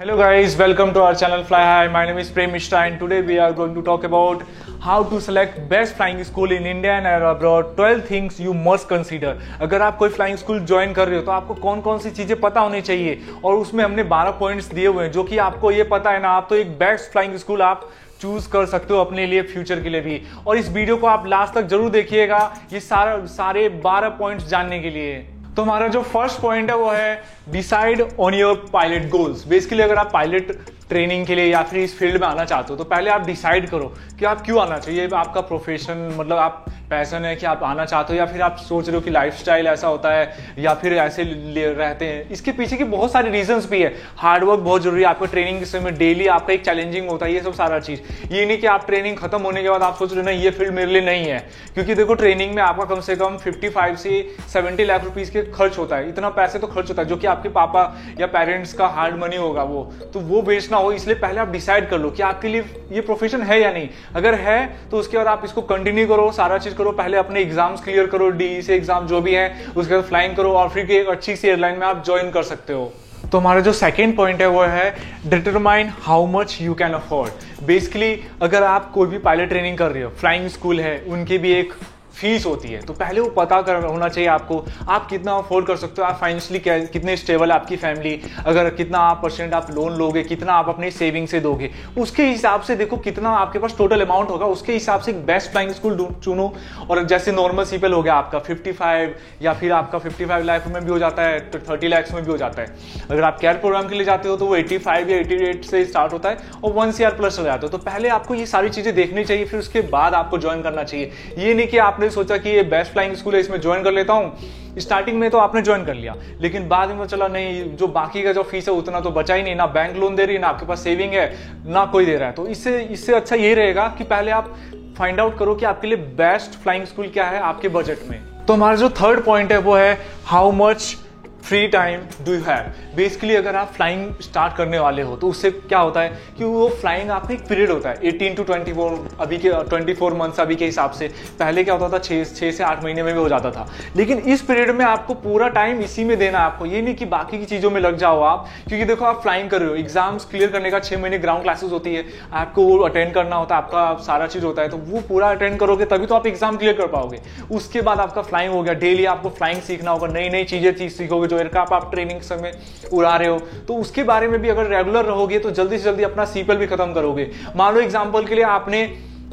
Hello guys, welcome to our channel Fly High. My name is Prem Mishra and today we are going to talk about how to select best flying school in India and abroad. 12 things you must consider. अगर आप कोई flying school join कर रहे हो तो आपको कौन कौन सी चीजें पता होनी चाहिए और उसमें हमने 12 पॉइंट्स दिए हुए हैं जो कि आपको ये पता है ना, आप तो एक बेस्ट फ्लाइंग स्कूल आप चूज कर सकते हो अपने लिए, फ्यूचर के लिए भी। और इस वीडियो को आप लास्ट तक जरूर देखिएगा ये सारे 12 पॉइंट्स जानने के लिए। तो हमारा जो फर्स्ट पॉइंट है वो है decide on your pilot goals. Basically अगर आप पायलट ट्रेनिंग के लिए या फिर इस फील्ड में आना चाहते हो तो पहले आप डिसाइड करो कि आप क्यों आना चाहिए। आपका प्रोफेशन मतलब आप पैशन है कि आप आना चाहते हो या फिर आप सोच रहे हो कि लाइफस्टाइल ऐसा होता है या फिर ऐसे रहते हैं। इसके पीछे की बहुत सारे रीजंस भी है। हार्डवर्क बहुत जरूरी है, आपका ट्रेनिंग के समय डेली आपका एक चैलेंजिंग होता है, ये सब सारा चीज। ये नहीं कि आप ट्रेनिंग खत्म होने के बाद आप सोच रहे हो नहीं ये फील्ड मेरे लिए नहीं है, क्योंकि देखो ट्रेनिंग में आपका कम से कम 55 से 70 लाख रुपीज के खर्च होता है। इतना पैसे तो खर्च होता है जो कि आपके पापा या पेरेंट्स का हार्ड मनी होगा, वो बेचना हो। इसलिए पहले आप डिसाइड कर लो कि आपके लिए ये प्रोफेशन है या नहीं। अगर है तो उसके बाद आप इसको कंटिन्यू करो, सारा चीज करो। पहले अपने एग्जाम्स क्लियर करो, डी से एग्जाम जो भी है, उसके बाद फ्लाइंग करो और फिर एक अच्छी सी एयरलाइन में आप ज्वाइन कर सकते हो। तो हमारा जो सेकंड पॉइंट है वो है determine how much you can afford. Basically अगर आप कोई भी पायलट ट्रेनिंग कर रहे हो, फ्लाइंग स्कूल है, उनकी भी एक फीस होती है, तो पहले वो पता कर होना चाहिए आपको आप कितना अफोर्ड कर सकते हो, आप फाइनेंशियली कितने स्टेबल है आपकी फैमिली, अगर कितना आप परसेंट आप लोन लोगे, कितना आप अपनी सेविंग से दोगे, उसके हिसाब से देखो कितना आपके पास टोटल अमाउंट होगा, उसके हिसाब से एक बेस्ट फ्लाइंग स्कूल चुनो। और जैसे नॉर्मल सीपीएल हो गया आपका 55 या फिर आपका 55 लाख में भी हो जाता है, तो 30 लाख में भी हो जाता है। अगर आप केयर प्रोग्राम के लिए जाते हो तो वो 85 या 88 से स्टार्ट होता है और 1 CR प्लस चला जाता है। तो पहले आपको ये सारी चीजें देखनी चाहिए, फिर उसके बाद आपको ज्वाइन करना चाहिए। ये नहीं कि आपने सोचा कि ये बेस्ट फ्लाइंग स्कूल है इसमें ज्वाइन कर लेता हूं, स्टार्टिंग में तो आपने ज्वाइन कर लिया लेकिन बाद में चला नहीं, जो बाकी का जो फीस है उतना तो बचा ही नहीं, ना बैंक लोन दे रही है, ना आपके पास सेविंग है, ना कोई दे रहा है। तो इससे अच्छा यही रहेगा कि पहले आप फाइंड आउट करो कि आपके लिए बेस्ट फ्लाइंग स्कूल क्या है आपके बजट में। तो हमारा जो थर्ड पॉइंट है वो है how much free time do you have. Basically अगर आप फ्लाइंग स्टार्ट करने वाले हो तो उससे क्या होता है कि वो फ्लाइंग आपका एक पीरियड होता है 18 to 24, अभी के 24 मंथ्स अभी के हिसाब से। पहले क्या होता था 6 से 8 महीने में भी हो जाता था, लेकिन इस पीरियड में आपको पूरा टाइम इसी में देना है आपको। ये नहीं कि बाकी की चीजों में लग जाओ आप, क्योंकि देखो आप फ्लाइंग कर रहे हो, एग्जाम्स क्लियर करने का 6 महीने ग्राउंड क्लासेस होती है, आपको वो अटेंड करना होता है, आपका सारा चीज होता है, तो वो पूरा अटेंड करोगे तभी तो आप एग्जाम क्लियर कर पाओगे। उसके बाद आपका फ्लाइंग हो गया, डेली आपको फ्लाइंग सीखना होगा, नई नई चीजें सीखोगे, जो एयरक्राफ्ट आप ट्रेनिंग समय उड़ा रहे हो तो उसके बारे में भी अगर रेगुलर रहोगे तो जल्दी से जल्दी अपना सीपीएल भी खत्म करोगे। मान लो एग्जांपल के लिए आपने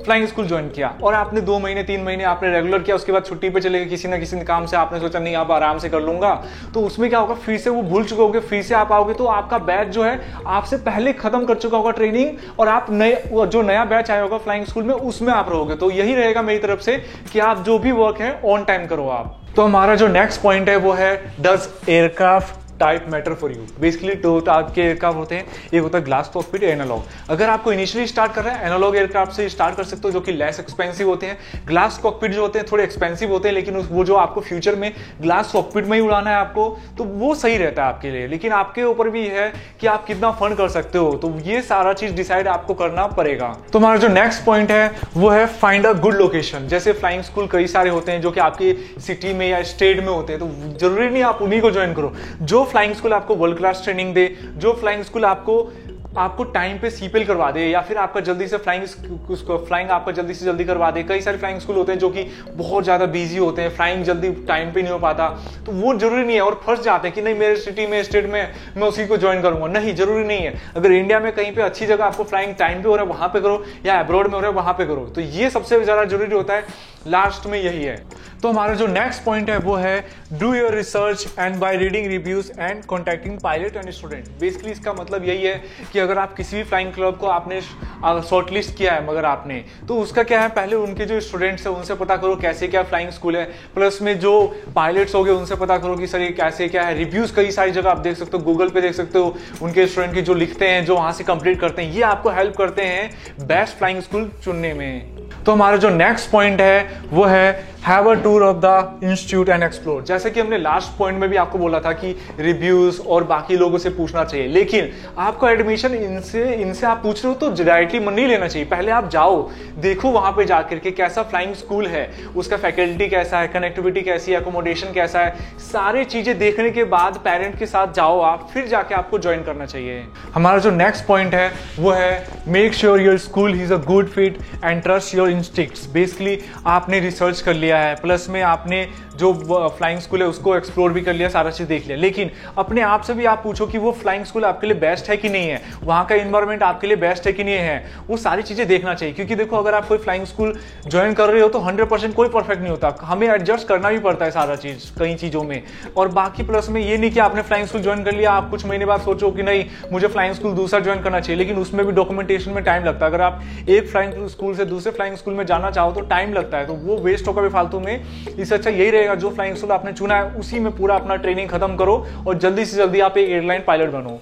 फ्लाइंग स्कूल ज्वाइन किया और आपने 2 महीने 3 महीने आपने रेगुलर किया, उसके बाद छुट्टी पे चले गए किसी ना किसी काम से, आपने सोचा नहीं अब आराम से कर लूंगा, तो उसमें क्या होगा फिर से वो भूल चुके होगे, फिर से आप आओगे तो आपका बैच जो है आपसे पहले खत्म कर चुका होगा ट्रेनिंग और आप जो नया बैच आया होगा फ्लाइंग स्कूल में उसमें आप रहोगे। तो यही रहेगा मेरी तरफ से कि आप जो भी वर्क है ऑन टाइम करो आप। तो हमारा जो नेक्स्ट पॉइंट है वो है does aircraft type matter for you. Basically 2 type के एयरक्राफ्ट होते हैं, एक होता है ग्लास कॉकपिट, एनालॉग। अगर आपको इनिशियली स्टार्ट कर रहा है एनालॉग एयरक्राफ्ट से स्टार्ट कर सकते हो जो कि लेस एक्सपेंसिव होते हैं। ग्लास कॉकपिट जो होते हैं थोड़े एक्सपेंसिव होते हैं, लेकिन वो जो आपको फ्यूचर में ग्लास कॉकपिट में ही उड़ाना है आपको, तो वो सही रहता है आपके लिए, लेकिन आपके ऊपर भी है कि आप कितना फंड कर सकते हो, तो ये सारा चीज डिसाइड आपको करना पड़ेगा। तो हमारा जो नेक्स्ट पॉइंट है वो है फाइंड अ गुड लोकेशन। जैसे फ्लाइंग स्कूल कई सारे होते हैं जो कि आपकी सिटी में या स्टेट में होते हैं, तो जरूरी नहीं आप उन्हीं को ज्वाइन करो। जो फ्लाइंग स्कूल आपको वर्ल्ड क्लास ट्रेनिंग दे, जो फ्लाइंग स्कूल आपको टाइम पे सीपीएल करवा दे या फिर आपका जल्दी से फ्लाइंग आपका जल्दी से जल्दी करवा दे। कई सारे फ्लाइंग स्कूल होते हैं जो कि बहुत ज्यादा बिजी होते हैं, फ्लाइंग जल्दी टाइम पे नहीं हो पाता, तो वो जरूरी नहीं है और फंस जाते हैं कि नहीं मेरे सिटी में स्टेट में मैं उसी को ज्वाइन करूंगा। नहीं, जरूरी नहीं है। अगर इंडिया में कहीं पे अच्छी जगह आपको फ्लाइंग टाइम पे हो रहा है वहां पे करो, या अब्रॉड में हो रहा है वहां पे करो, तो ये सबसे ज्यादा जरूरी होता है। लास्ट में यही है। तो हमारा जो नेक्स्ट पॉइंट है वो है do your research and by reading reviews and contacting pilot and student. Basically इसका मतलब यही है कि अगर आप किसी भी फ्लाइंग क्लब को आपने शॉर्टलिस्ट किया है, मगर आपने तो उसका क्या है पहले उनके जो स्टूडेंट्स है उनसे पता करो कैसे क्या फ्लाइंग स्कूल है, प्लस में जो पायलट्स हो गए उनसे पता करो कि सर ये कैसे क्या है। रिव्यूज कई सारी जगह आप देख सकते हो, गूगल पे देख सकते हो, उनके स्टूडेंट की जो लिखते हैं, जो वहां से कंप्लीट करते हैं, ये आपको हेल्प करते हैं बेस्ट फ्लाइंग स्कूल चुनने में। तो हमारा जो नेक्स्ट पॉइंट है वो है have a tour of the institute and explore. जैसे कि हमने लास्ट पॉइंट में भी आपको बोला था कि रिव्यूज और बाकी लोगों से पूछना चाहिए, लेकिन आपको एडमिशन इनसे आप पूछ रहे हो तो डायरेक्टली नहीं लेना चाहिए। पहले आप जाओ, देखो वहां पे जाकर के कैसा फ्लाइंग स्कूल है, उसका फैकल्टी कैसा है, कनेक्टिविटी कैसी है, अकोमोडेशन कैसा है, सारी चीजें देखने के बाद पेरेंट के साथ जाओ आप, फिर जाके आपको ज्वाइन करना चाहिए। हमारा जो नेक्स्ट पॉइंट है वो है make sure your school is a good fit and trust your instincts. Basically आपने रिसर्च कर लिया है, प्लस में आपने जो फ्लाइंग स्कूल है उसको एक्सप्लोर भी कर लिया, सारा चीज देख लिया, लेकिन अपने आप से भी आप पूछो कि वो फ्लाइंग स्कूल आपके लिए बेस्ट है कि नहीं है, वहां का एनवायरनमेंट आपके लिए बेस्ट है कि नहीं है, वो सारी चीजें देखना चाहिए। क्योंकि देखो, अगर आप कोई फ्लाइंग स्कूल ज्वाइन कर रहे हो तो 100% कोई परफेक्ट नहीं होता, हमें एडजस्ट करना भी पड़ता है सारा चीज कई चीजों में। और बाकी प्लस में ये नहीं कि आपने फ्लाइंग स्कूल ज्वाइन कर लिया, आप कुछ महीने बाद सोचो कि नहीं मुझे फ्लाइंग स्कूल दूसरा ज्वाइन करना चाहिए, लेकिन उसमें भी डॉक्यूमेंटेशन में टाइम लगता है। अगर आप एक फ्लाइंग स्कूल से दूसरे फ्लाइंग स्कूल में जाना चाहो तो टाइम लगता है, तो वो वेस्ट होगा भी फालतू में। इससे अच्छा यही रहेगा जो फ्लाइंग स्कूल आपने चुना है उसी में पूरा अपना ट्रेनिंग खत्म करो और जल्दी से जल्दी आप एक एयरलाइन पायलट बनो।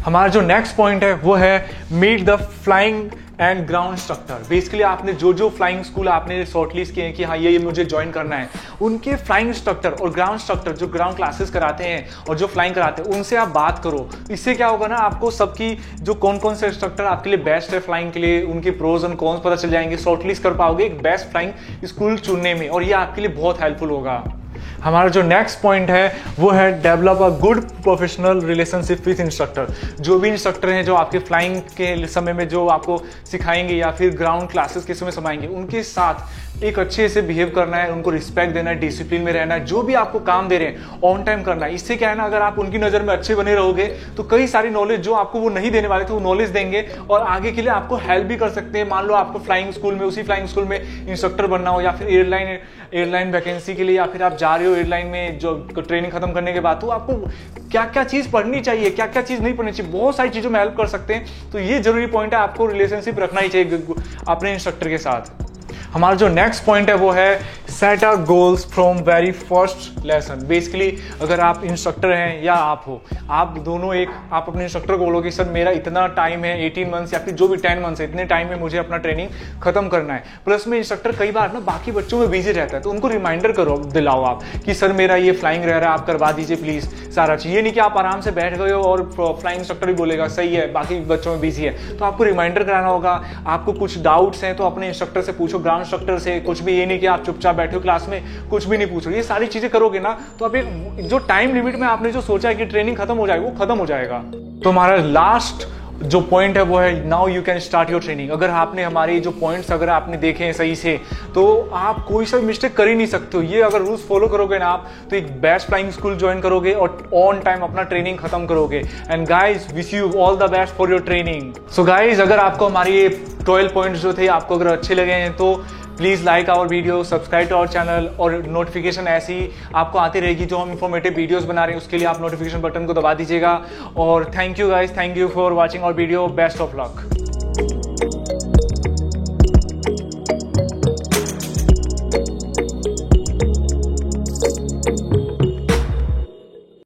हमारा जो नेक्स्ट पॉइंट है वो है meet the flying and ground instructor. Basically आपने जो फ्लाइंग स्कूल आपने शॉर्टलिस्ट किए हैं कि हाँ ये मुझे ज्वाइन करना है, उनके फ्लाइंग इंस्ट्रक्टर और ग्राउंड इंस्ट्रक्टर जो ग्राउंड क्लासेस कराते हैं और जो फ्लाइंग कराते हैं उनसे आप बात करो। इससे क्या होगा ना, आपको सबकी जो कौन कौन से इंस्ट्रक्टर आपके लिए बेस्ट है फ्लाइंग के लिए, उनके प्रोज एंड कॉन्स पता चल जाएंगे, शॉर्टलिस्ट कर पाओगे एक बेस्ट फ्लाइंग स्कूल चुनने में, और ये आपके लिए बहुत हेल्पफुल होगा। हमारा जो नेक्स्ट पॉइंट है वो है develop a good professional relationship with instructor. जो भी इंस्ट्रक्टर हैं जो आपके फ्लाइंग के समय में जो आपको सिखाएंगे या फिर ग्राउंड क्लासेस के समय सिखाएंगे, उनके साथ एक अच्छे से बिहेव करना है, उनको रिस्पेक्ट देना है, डिसिप्लिन में रहना है, जो भी आपको काम दे रहे हैं ऑन टाइम करना है। इससे क्या है ना, अगर आप उनकी नज़र में अच्छे बने रहोगे तो कई सारी नॉलेज जो आपको वो नहीं देने वाले थे वो नॉलेज देंगे और आगे के लिए आपको हेल्प भी कर सकते हैं। मान लो आपको फ्लाइंग स्कूल में उसी फ्लाइंग स्कूल में इंस्ट्रक्टर बनना हो या फिर एयरलाइन वैकेंसी के लिए, या फिर आप जा रहे हो एयरलाइन में जो ट्रेनिंग खत्म करने के बाद, तो आपको क्या क्या चीज़ पढ़नी चाहिए, क्या क्या चीज़ नहीं पढ़नी चाहिए, बहुत सारी चीज़ों में हेल्प कर सकते हैं। तो ये जरूरी पॉइंट है, आपको रिलेशनशिप रखना ही चाहिए अपने इंस्ट्रक्टर के साथ। हमारा जो नेक्स्ट पॉइंट है वो है set a goals from very first lesson. Basically अगर आप इंस्ट्रक्टर हैं या आप हो, आप दोनों आप अपने इंस्ट्रक्टर को बोलोगे सर मेरा इतना टाइम है 18 मंथ्स या फिर जो भी 10 मंथ्स है, इतने टाइम में मुझे अपना ट्रेनिंग खत्म करना है। प्लस में इंस्ट्रक्टर कई बार ना बाकी बच्चों में बिजी रहता है, तो उनको रिमाइंडर करो, दिलाओ आप कि सर मेरा ये फ्लाइंग रह रहा है, आप करवा दीजिए प्लीज सारा चीज। ये नहीं कि आप आराम से बैठ गए हो और फ्लाइंग इंस्ट्रक्टर भी बोलेगा सही है बाकी बच्चों में बिजी है, तो आपको रिमाइंडर कराना होगा। आपको कुछ डाउट्स हैं तो अपने इंस्ट्रक्टर से पूछो, ग्राउंड इंस्ट्रक्टर से। कुछ भी ये नहीं कि आप चुपचाप बैठे हो क्लास में कुछ भी नहीं पूछ रहे, ये सारी चीजें करोगे ना तो आप एक जो टाइम लिमिट में आपने जो सोचा है कि ट्रेनिंग खत्म हो जाएगी वो खत्म हो जाएगा। तो हमारा लास्ट जो पॉइंट है वो है now you can start your training. अगर आपने हमारे जो पॉइंट्स अगर आपने देखे हैं सही से तो आप कोई सा मिस्टेक कर ही नहीं सकते हो। ये अगर रूल्स फॉलो करोगे ना आप तो एक बेस्ट फ्लाइंग स्कूल ज्वाइन करोगे और ऑन टाइम अपना ट्रेनिंग खत्म करोगे। And guys wish you all the best for your training. So guys अगर आपको हमारी ये 12 पॉइंट्स जो थे आपको अगर अच्छे लगे हैं तो please like our video, subscribe to our channel, और नोटिफिकेशन ऐसी आपको आती रहेगी जो हम इंफॉर्मेटिव वीडियोस बना रहे हैं उसके लिए आप नोटिफिकेशन बटन को दबा दीजिएगा। और thank you guys, thank you for watching our video, best of luck.